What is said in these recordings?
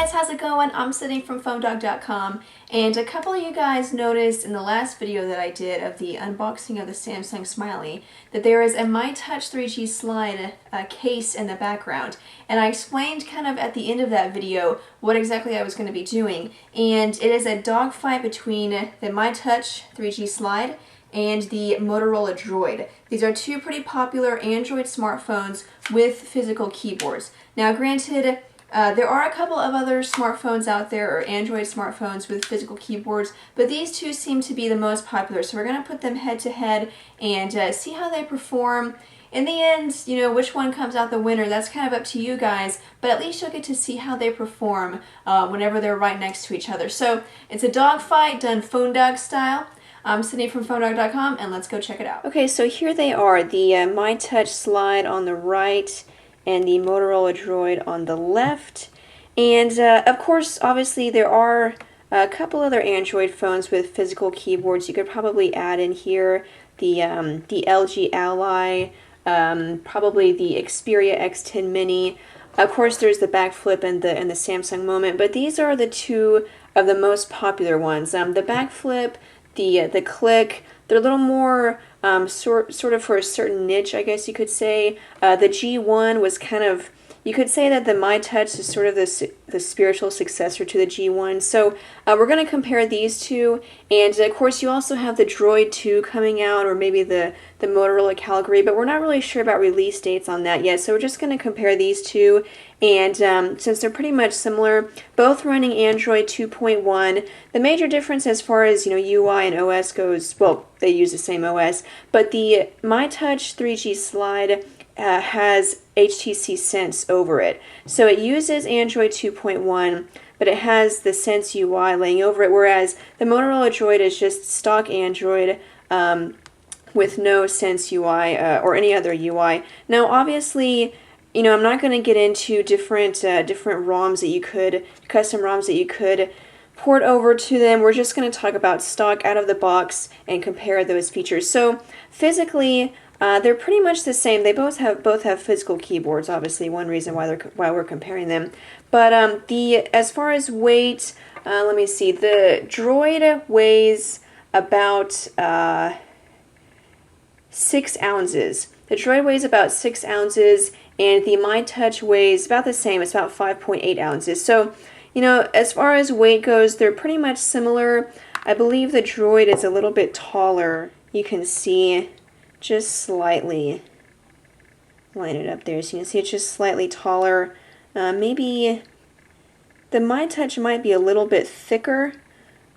guys, how's it going? I'm Sydney from Phonedog.com, and a couple of you guys noticed in the last video that I did of the unboxing of the Samsung Smiley that there is a myTouch 3G slide case in the background, and I explained kind of at the end of that video what exactly I was going to be doing, and it is a dogfight between the myTouch 3G slide and the Motorola Droid. These are two pretty popular Android smartphones with physical keyboards. Now granted, there are a couple of other smartphones out there, or Android smartphones with physical keyboards, but these two seem to be the most popular. So we're going to put them head to head and see how they perform. In the end, you know, which one comes out the winner, that's kind of up to you guys, but at least you'll get to see how they perform whenever they're right next to each other. So it's a dogfight done Phonedog style. I'm Sydney from Phonedog.com, and let's go check it out. Okay, so here they are, the myTouch slide on the right and the Motorola Droid on the left. And of course, obviously, there are a couple other Android phones with physical keyboards. You could probably add in here the LG Ally, probably the Xperia X10 Mini. Of course, there's the back flip and the Samsung Moment, but these are the two of the most popular ones. The back flip, the click, they're a little more sort of for a certain niche, I guess you could say. The G1 was kind of, you could say that the myTouch is sort of the spiritual successor to the G1. So we're going to compare these two, and of course you also have the Droid 2 coming out, or maybe the Motorola Calgary, but we're not really sure about release dates on that yet. So we're just going to compare these two, and since they're pretty much similar, both running Android 2.1, the major difference as far as, you know, UI and OS goes, well, they use the same OS, but the myTouch 3G slide has HTC Sense over it. So it uses Android 2.1, but it has the Sense UI laying over it, whereas the Motorola Droid is just stock Android with no Sense UI or any other UI. Now, obviously, you know, I'm not going to get into different ROMs that you could, custom ROMs that you could port over to them. We're just going to talk about stock out of the box and compare those features. So physically, they're pretty much the same. They both have physical keyboards. Obviously, one reason why we're comparing them. But as far as weight, let me see. The Droid weighs about 6 ounces. The Droid weighs about 6 ounces, and the myTouch weighs about the same. It's about 5.8 ounces. So, you know, as far as weight goes, they're pretty much similar. I believe the Droid is a little bit taller. You can see just slightly. Line it up there so you can see it's just slightly taller. Maybe the myTouch might be a little bit thicker.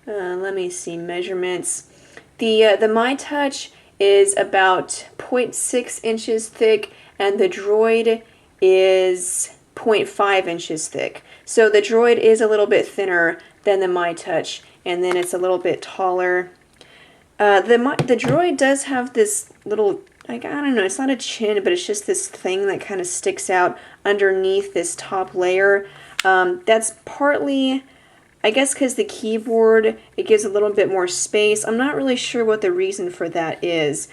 Let me see measurements. The myTouch is about 0.6 inches thick, and the Droid is 0.5 inches thick. So the Droid is a little bit thinner than the myTouch, and then it's a little bit taller. The Droid does have this little, like, I don't know, it's not a chin, but it's just this thing that kind of sticks out underneath this top layer. That's partly, I guess, because the keyboard, it gives a little bit more space. I'm not really sure what the reason for that is.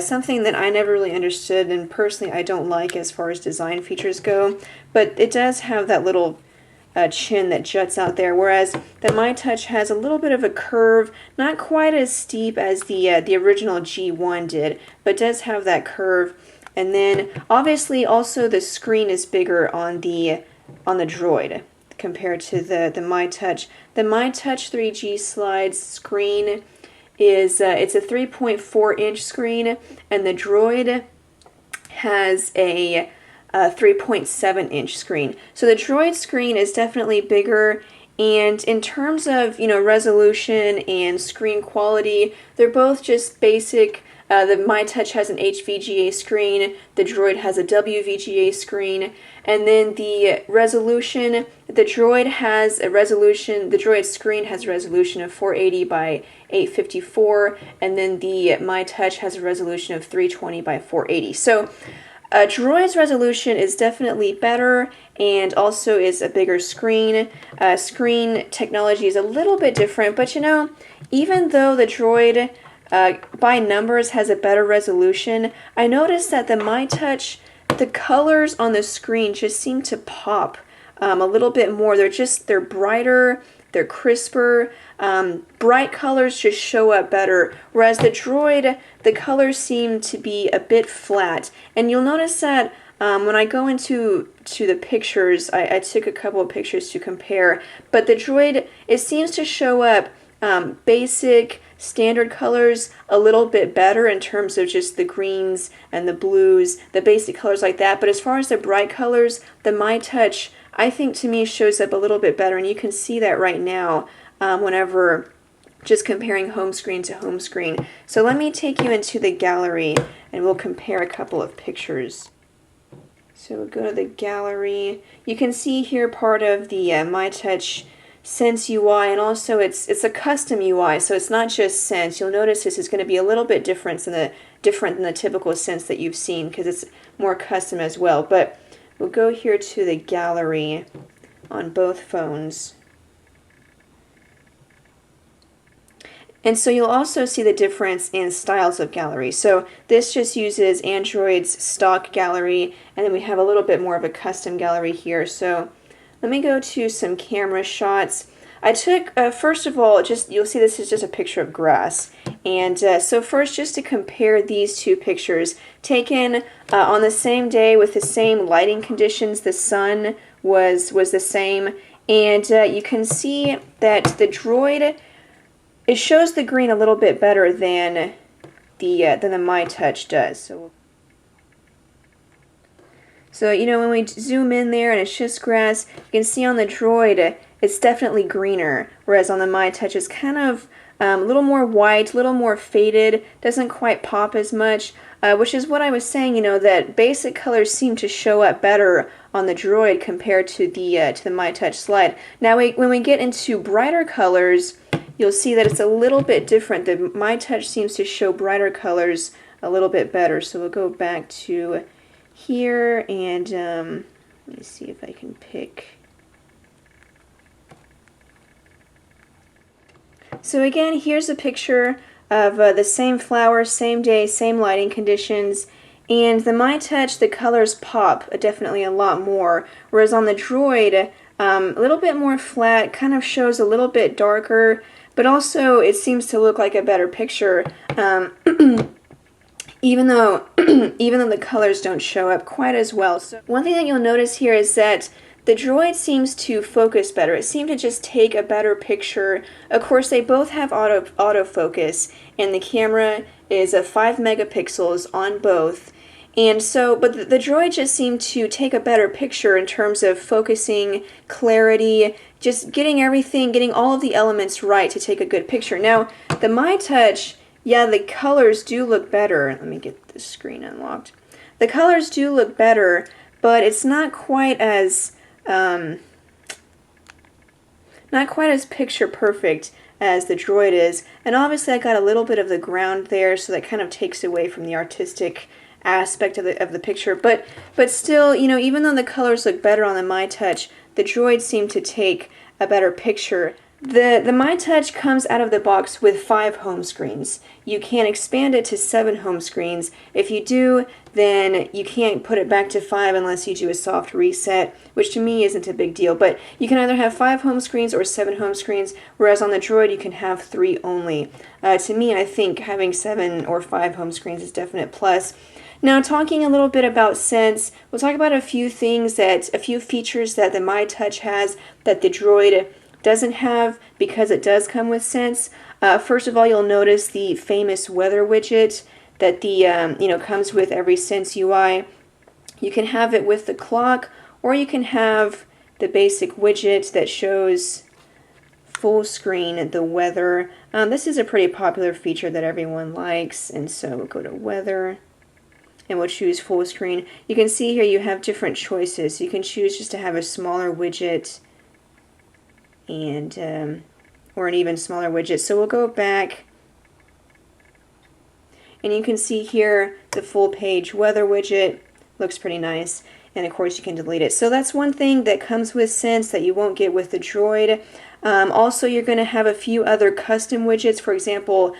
Something that I never really understood, and personally I don't like as far as design features go, but it does have that little chin that juts out there, whereas the myTouch has a little bit of a curve, not quite as steep as the original G1 did, but does have that curve. And then obviously also the screen is bigger on the Droid compared to the myTouch. The myTouch 3G slide screen is it's a 3.4 inch screen, and the Droid has a 3.7 inch screen. So the Droid screen is definitely bigger, and in terms of, you know, resolution and screen quality, they're both just basic. The myTouch has an HVGA screen, the Droid has a WVGA screen, and then the resolution, the Droid screen has a resolution of 480 by 854, and then the myTouch has a resolution of 320 by 480. So Droid's resolution is definitely better, and also is a bigger screen. Screen technology is a little bit different, but you know, even though the Droid by numbers has a better resolution, I noticed that the myTouch, the colors on the screen just seem to pop a little bit more. They're brighter, they're crisper. Bright colors just show up better, whereas the Droid, the colors seem to be a bit flat. And you'll notice that when I go into the pictures, I took a couple of pictures to compare, but the Droid, it seems to show up basic, standard colors a little bit better in terms of just the greens and the blues, the basic colors like that. But as far as the bright colors, the myTouch, I think to me shows up a little bit better, and you can see that right now whenever just comparing home screen to home screen. So let me take you into the gallery and we'll compare a couple of pictures. So we'll go to the gallery. You can see here part of the myTouch Sense UI, and also it's a custom UI, so it's not just Sense. You'll notice this is going to be a little bit different than the typical Sense that you've seen, because it's more custom as well. But we'll go here to the gallery on both phones. And so you'll also see the difference in styles of gallery. So this just uses Android's stock gallery, and then we have a little bit more of a custom gallery here. So let me go to some camera shots. I took, first of all, you'll see this is just a picture of grass. And so first, just to compare these two pictures, taken on the same day with the same lighting conditions, the sun was the same. And you can see that the Droid, it shows the green a little bit better than the myTouch does. So you know, when we zoom in there and it's just grass, you can see on the Droid it's definitely greener, whereas on the myTouch it's kind of a little more white, a little more faded, doesn't quite pop as much, which is what I was saying, you know, that basic colors seem to show up better on the Droid compared to the myTouch slide. Now when we get into brighter colors, you'll see that it's a little bit different. The myTouch seems to show brighter colors a little bit better. So we'll go back to here and let me see if I can pick. So again, here's a picture of the same flowers, same day, same lighting conditions. And the myTouch, the colors pop definitely a lot more. Whereas on the Droid, a little bit more flat, kind of shows a little bit darker. But also, it seems to look like a better picture, even though the colors don't show up quite as well. So one thing that you'll notice here is that the Droid seems to focus better. It seemed to just take a better picture. Of course, they both have autofocus, and the camera is 5 megapixels on both. And so, but the Droid just seemed to take a better picture in terms of focusing, clarity, just getting everything, getting all of the elements right to take a good picture. Now, the myTouch, yeah, the colors do look better. Let me get the screen unlocked. The colors do look better, but it's not quite as picture perfect as the Droid is. And obviously, I got a little bit of the ground there, so that kind of takes away from the artistic aspect of the picture, but still, you know, even though the colors look better on the myTouch, the Droid seemed to take a better picture. The myTouch comes out of the box with 5 home screens. You can expand it to 7 home screens. If you do, then you can't put it back to 5 unless you do a soft reset, which to me isn't a big deal. But you can either have 5 home screens or 7 home screens, whereas on the Droid you can have 3 only. To me, I think having 7 or 5 home screens is a definite plus. Now, talking a little bit about Sense, we'll talk about a few features that the myTouch has that the Droid doesn't have, because it does come with Sense. First of all, you'll notice the famous weather widget that comes with every Sense UI. You can have it with the clock, or you can have the basic widget that shows full screen the weather. This is a pretty popular feature that everyone likes, and so we'll go to weather. And we'll choose full screen. You can see here you have different choices. You can choose just to have a smaller widget and or an even smaller widget. So we'll go back, and you can see here the full page weather widget. Looks pretty nice. And of course you can delete it. So that's one thing that comes with Sense that you won't get with the Droid. Also, you're going to have a few other custom widgets, for example,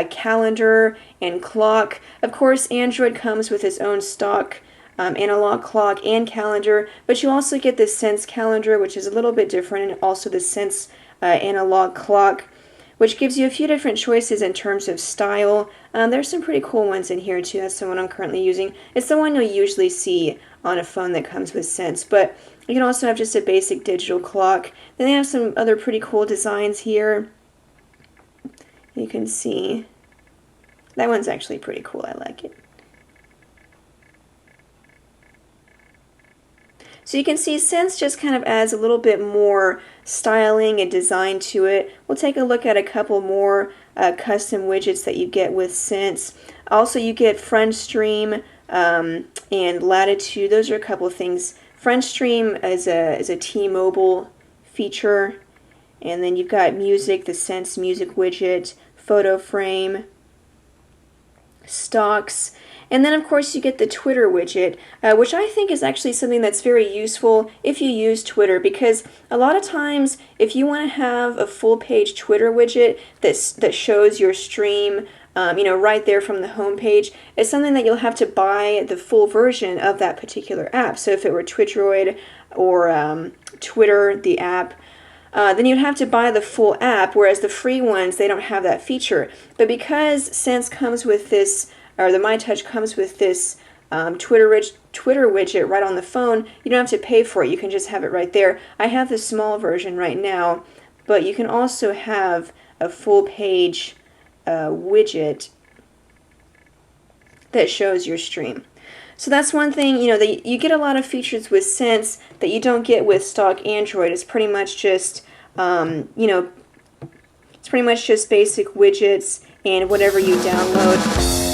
calendar and clock. Of course, Android comes with its own stock analog clock and calendar, but you also get the Sense calendar, which is a little bit different, and also the Sense analog clock, which gives you a few different choices in terms of style. There's some pretty cool ones in here too. That's the one I'm currently using. It's the one you'll usually see on a phone that comes with Sense, but you can also have just a basic digital clock. Then they have some other pretty cool designs here. You can see that one's actually pretty cool. I like it. So you can see Sense just kind of adds a little bit more styling and design to it. We'll take a look at a couple more custom widgets that you get with Sense. Also, you get Friend Stream and Latitude. Those are a couple of things. Friend Stream is a T-Mobile feature. And then you've got Music, the Sense Music widget, Photo Frame, Stocks. And then, of course, you get the Twitter widget, which I think is actually something that's very useful if you use Twitter, because a lot of times, if you want to have a full-page Twitter widget that shows your stream, right there from the home page, it's something that you'll have to buy the full version of that particular app. So if it were Droid or Twitter, the app, then you'd have to buy the full app, whereas the free ones, they don't have that feature. But because Sense comes with this, or the myTouch comes with this Twitter widget right on the phone, you don't have to pay for it. You can just have it right there. I have the small version right now, but you can also have a full page widget that shows your stream. So that's one thing, you get a lot of features with Sense that you don't get with stock Android. It's pretty much just, it's pretty much just basic widgets and whatever you download.